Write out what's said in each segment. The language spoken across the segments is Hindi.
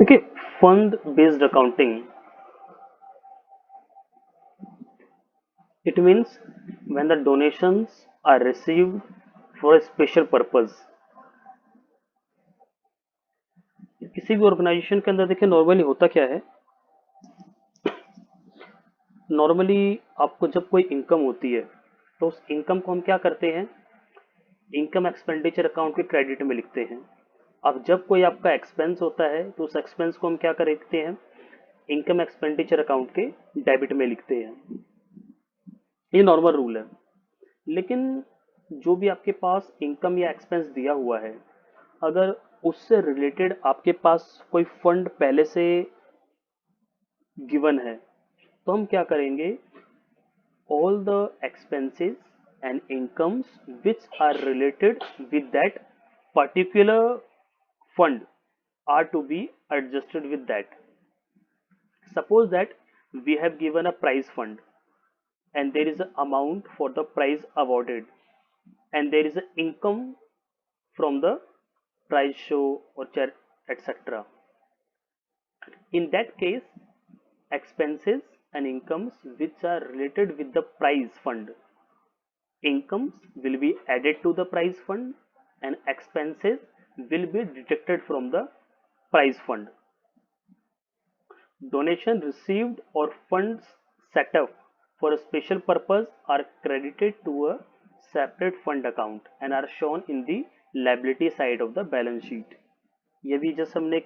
देखिए, fund based accounting it means when the donations are received for a special purpose। किसी भी ऑर्गेनाइजेशन के अंदर देखिए नॉर्मली होता क्या है, नॉर्मली आपको जब कोई इनकम होती है तो उस इनकम को हम क्या करते हैं, इनकम एक्सपेंडिचर अकाउंट के क्रेडिट में लिखते हैं। अब जब कोई आपका एक्सपेंस होता है तो उस एक्सपेंस को हम क्या कर लिखते हैं, इनकम एक्सपेंडिचर अकाउंट के डेबिट में लिखते हैं। ये नॉर्मल रूल है। लेकिन जो भी आपके पास इनकम या एक्सपेंस दिया हुआ है, अगर उससे रिलेटेड आपके पास कोई फंड पहले से गिवन है तो हम क्या करेंगे, all the expenses and incomes which are related with that particular fund are to be adjusted with that। Suppose that we have given a prize fund and there is an amount for the prize awarded and there is an income from the prize show or etc. In that case, expenses and incomes which are related with the prize fund, incomes will be added to the prize fund and expenses will be deducted from the prize fund। Donation received or funds set up for a special purpose are credited to a separate fund account and are shown in the liability side of the balance sheet। ये भी जैसे हमने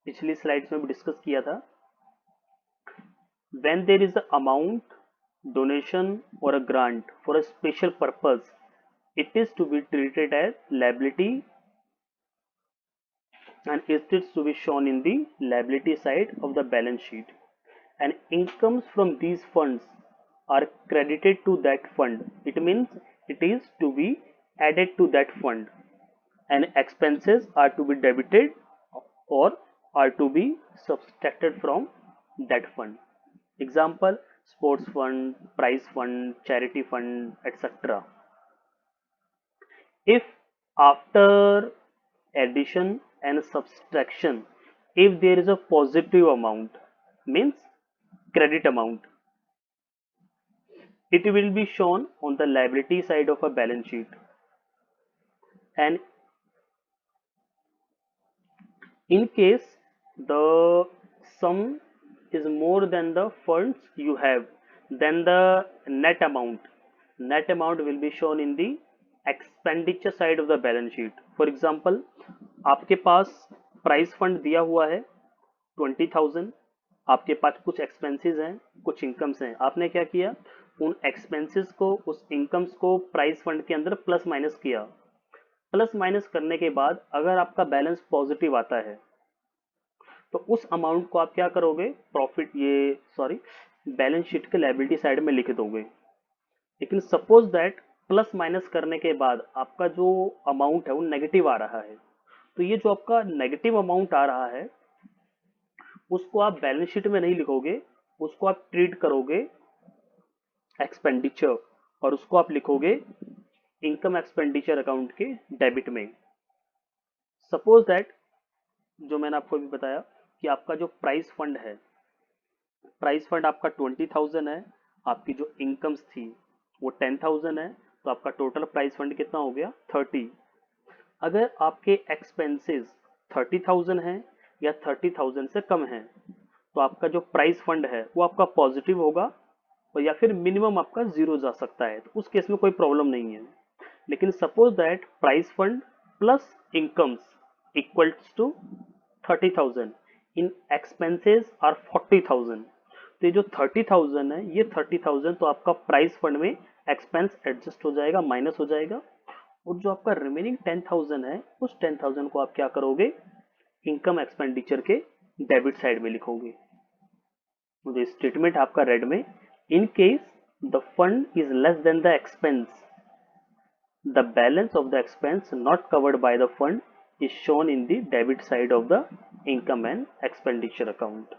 पिछली स्लाइड्स में भी डिस्कस किया था। When there is a amount, donation or a grant for a special purpose, it is to be treated as liability and it is to be shown in the liability side of the balance sheet, and incomes from these funds are credited to that fund, it means it is to be added to that fund, and expenses are to be debited or are to be subtracted from that fund। Example, sports fund, prize fund, charity fund, etc. If after addition and subtraction, if there is a positive amount, means credit amount, it will be shown on the liability side of a balance sheet, and in case the sum is more than the funds you have, then the net amount will be shown in the expenditure side of the balance sheet। For example, आपके पास प्राइस फंड दिया हुआ है 20,000, आपके पास कुछ एक्सपेंसेस हैं, कुछ इनकम्स हैं, आपने क्या किया, उन एक्सपेंसेस को, उस इनकम्स को प्राइस फंड के अंदर प्लस माइनस किया। प्लस माइनस करने के बाद अगर आपका बैलेंस पॉजिटिव आता है तो उस अमाउंट को आप क्या करोगे, प्रॉफिट ये सॉरी बैलेंस शीट के लायबिलिटी साइड में लिख दोगे। लेकिन सपोज दैट प्लस माइनस करने के बाद आपका जो अमाउंट है वो नेगेटिव आ रहा है, तो ये जो आपका नेगेटिव अमाउंट आ रहा है उसको आप बैलेंस शीट में नहीं लिखोगे, उसको आप ट्रीट करोगे एक्सपेंडिचर और उसको आप लिखोगे इनकम एक्सपेंडिचर अकाउंट के डेबिट में। सपोज दैट जो मैंने आपको अभी बताया कि आपका जो प्राइस फंड है, प्राइस फंड आपका 20,000 है, आपकी जो इनकम्स थी वो 10,000 है, तो आपका टोटल प्राइस फंड कितना हो गया 30। अगर आपके एक्सपेंसेस 30,000 है या 30,000 से कम है तो आपका जो प्राइस फंड है वो आपका पॉजिटिव होगा और या फिर मिनिमम आपका जीरो जा सकता है, तो उस केस में कोई प्रॉब्लम नहीं है। लेकिन suppose that price fund plus incomes equals to 30,000 in expenses are 40,000, तो ये जो 30,000 है ये 30,000 तो आपका प्राइस फंड में एक्सपेंस एडजस्ट हो जाएगा, माइनस हो जाएगा, और जो आपका रिमेनिंग 10,000 है उस 10,000 को आप क्या करोगे, इनकम एक्सपेंडिचर के डेबिट साइड में लिखोगे। तो स्टेटमेंट आपका रेड में, in case the fund is less than the expense, the balance of the expense not covered by the fund is shown in the debit side of the income and expenditure account.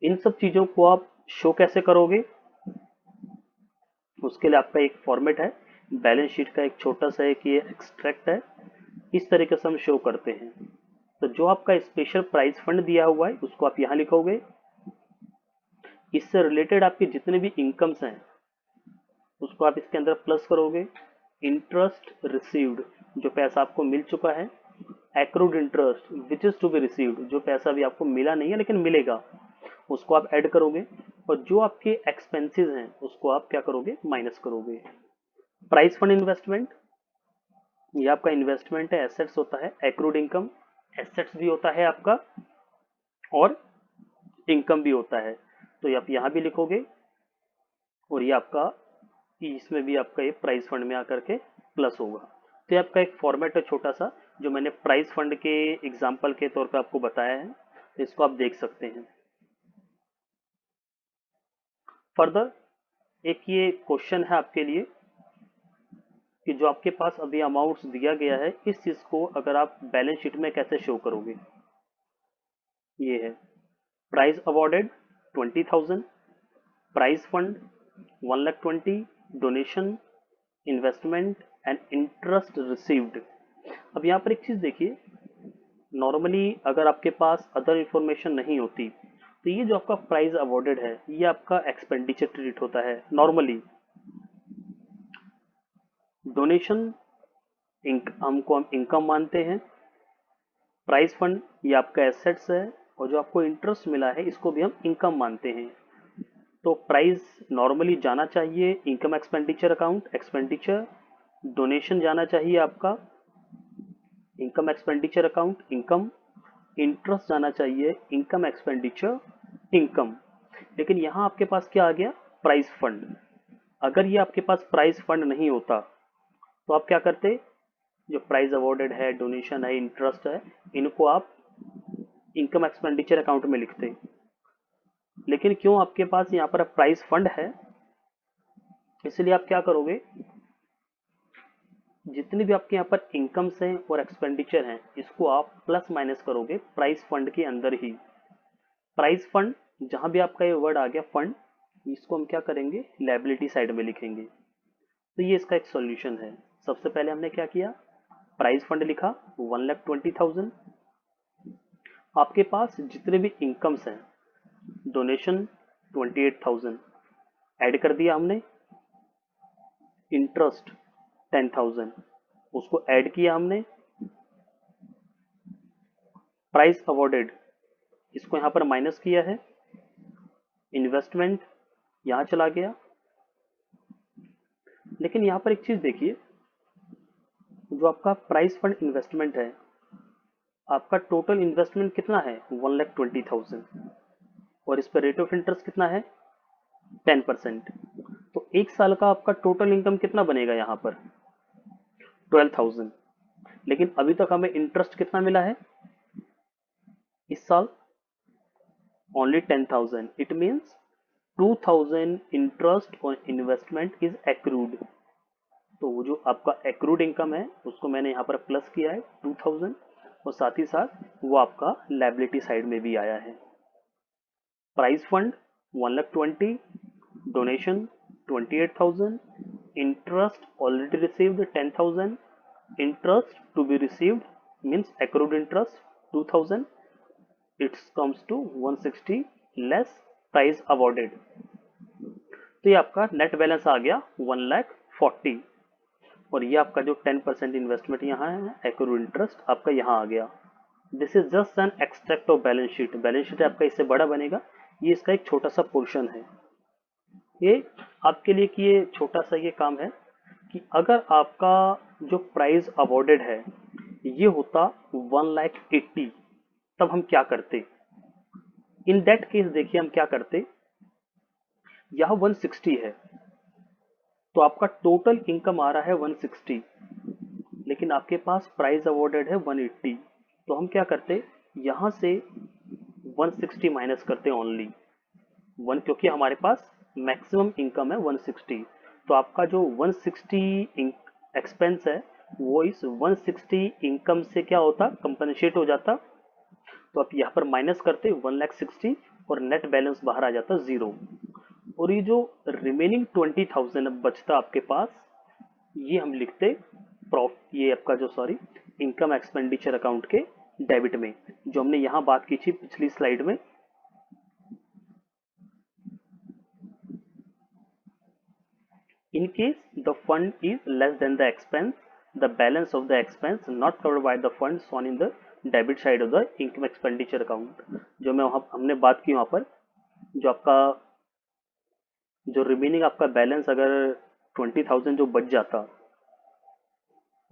इन सब चीजों को आप शो कैसे करोगे, उसके लिए आपका एक फॉर्मेट है, बैलेंस शीट का एक छोटा सा एक ये एक्सट्रैक्ट है, इस तरीके से हम शो करते हैं। तो जो आपका स्पेशल प्राइज फंड दिया हुआ है उसको आप यहाँ लिखोगे। इससे रिलेटेड आपके जितने भी इनकम्स हैं उसको आप इसके अंदर प्लस करोगे। इंटरेस्ट रिसीव्ड, जो पैसा आपको मिल चुका है। Accrued interest which is to be received, जो पैसा भी आपको मिला नहीं है लेकिन मिलेगा, उसको आप ऐड करोगे। और जो आपके एक्सपेंसेस हैं उसको आप क्या करोगे, माइनस करोगे। प्राइस फंड इन्वेस्टमेंट, ये आपका इन्वेस्टमेंट है, एसेट्स होता है। एक्रूड इनकम, एसेट्स भी होता है आपका और इनकम भी होता है। तो ये आप यहाँ भी लिखोगे और ये आपका इसमें भी आपका ये प्राइस फंड में आकर के प्लस होगा। तो ये आपका एक फॉर्मेट है छोटा सा, जो मैंने प्राइस फंड के एग्जाम्पल के तौर पे आपको बताया है, तो इसको आप देख सकते हैं। फर्दर एक ये क्वेश्चन है आपके लिए कि जो आपके पास अभी अमाउंट्स दिया गया है, इस चीज को अगर आप बैलेंस शीट में कैसे शो करोगे। ये है price awarded 20,000, price fund 1,20,000, donation, investment and interest received. अब यहाँ पर एक चीज देखिए, नॉर्मली अगर आपके पास अदर इंफॉर्मेशन नहीं होती तो ये जो आपका प्राइस अवॉर्डेड है ये आपका एक्सपेंडिचर ट्रीट होता है नॉर्मली। डोनेशन हमको हम इनकम मानते हैं। प्राइस फंड ये आपका एसेट्स है और जो आपको इंटरेस्ट मिला है इसको भी हम इनकम मानते हैं। तो प्राइस नॉर्मली जाना चाहिए income expenditure account, expenditure. Donation जाना चाहिए आपका income expenditure account, income. Interest जाना चाहिए इनकम एक्सपेंडिचर, इनकम। लेकिन यहाँ आपके पास क्या आ गया, प्राइस फंड। अगर ये आपके पास प्राइस फंड नहीं होता तो आप क्या करते, जो प्राइस अवॉर्डेड है, डोनेशन है, इंटरेस्ट है, इनको आप इनकम एक्सपेंडिचर अकाउंट में लिखते। लेकिन क्यों आपके पास यहाँ पर प्राइस फंड है, इसलिए आप क्या करोगे, जितनी भी आपके यहाँ पर इनकम्स हैं और एक्सपेंडिचर हैं इसको आप प्लस माइनस करोगे प्राइस फंड के अंदर ही। प्राइस फंड, जहां भी आपका ये वर्ड आ गया फंड, इसको हम क्या करेंगे, लायबिलिटी साइड में लिखेंगे। तो ये इसका एक सॉल्यूशन है। सबसे पहले हमने क्या किया, प्राइस फंड लिखा 1,20,000। आपके पास जितने भी इनकम्स हैं, डोनेशन 28,000 ऐड कर दिया हमने, इंटरेस्ट 10,000 उसको ऐड किया हमने, प्राइस अवॉर्डेड इसको यहां पर माइनस किया है, इन्वेस्टमेंट यहां चला गया। लेकिन यहां पर एक चीज देखिए, जो आपका प्राइस फंड इन्वेस्टमेंट है, आपका टोटल इन्वेस्टमेंट कितना है 1,20,000 और इस पर रेट ऑफ इंटरेस्ट कितना है 10%। तो एक साल का आपका टोटल इनकम कितना बनेगा यहाँ पर 12,000। लेकिन अभी तक हमें इंटरेस्ट कितना मिला है इस साल, ओनली 10,000। इट मीन्स 2,000 इंटरेस्ट और इन्वेस्टमेंट इज एक्रूड। तो वो जो आपका एक्रूड इनकम है उसको मैंने यहाँ पर प्लस किया है 2,000, और साथ ही साथ वो आपका लायबिलिटी साइड में भी आया है। Price fund 1,20,000, donation 28,000, interest already received 10,000, interest to be received means accrued interest 2,000, it comes to 160 less price awarded। तो ये आपका नेट बैलेंस आ गया 1,40,000 और ये आपका जो 10% इन्वेस्टमेंट यहाँ है, accrued इंटरेस्ट आपका यहाँ आ गया। This is just an extract of balance sheet. Balance sheet आपका इससे बड़ा बनेगा, ये इसका एक छोटा सा पोर्शन है। ये आपके लिए कि ये छोटा सा ये काम है कि अगर आपका जो प्राइस अवॉर्डेड है ये होता 1,80,000, तब हम क्या करते। इन दैट केस देखिए हम क्या करते, यह 160 है तो आपका टोटल इनकम आ रहा है 160, लेकिन आपके पास प्राइस अवॉर्डेड है 180। तो हम क्या करते, यहां से 160 माइनस करते ओनली वन, क्योंकि हमारे पास मैक्सिमम इनकम है 160। तो आपका जो 160 एक्सपेंस है वो इस 160 इनकम से क्या होता, कंपनसेट हो जाता। तो आप यहाँ पर माइनस करते 1,60,000 और नेट बैलेंस बाहर आ जाता 0। और ये जो रिमेनिंग 20,000 अब बचता आपके पास, ये हम लिखते ये आपका जो इनकम एक्सपेंडिचर अकाउंट के डेबिट में, जो हमने यहाँ बात की थी पिछली स्लाइड में। In case the fund is less than the expense, the balance of the expense not covered by the funds shown in the debit side of the income expenditure account। जो मैं वहाँ हमने बात की वहाँ पर, जो आपका जो रिमेनिंग आपका बैलेंस अगर 20,000 जो बच जाता,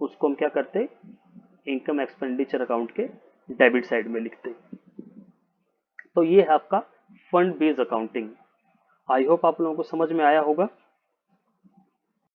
उसको हम क्या करते, इनकम एक्सपेंडिचर अकाउंट के डेबिट साइड में लिखते। तो ये है आपका fund based accounting. I hope आप लोगों को समझ में आया होगा।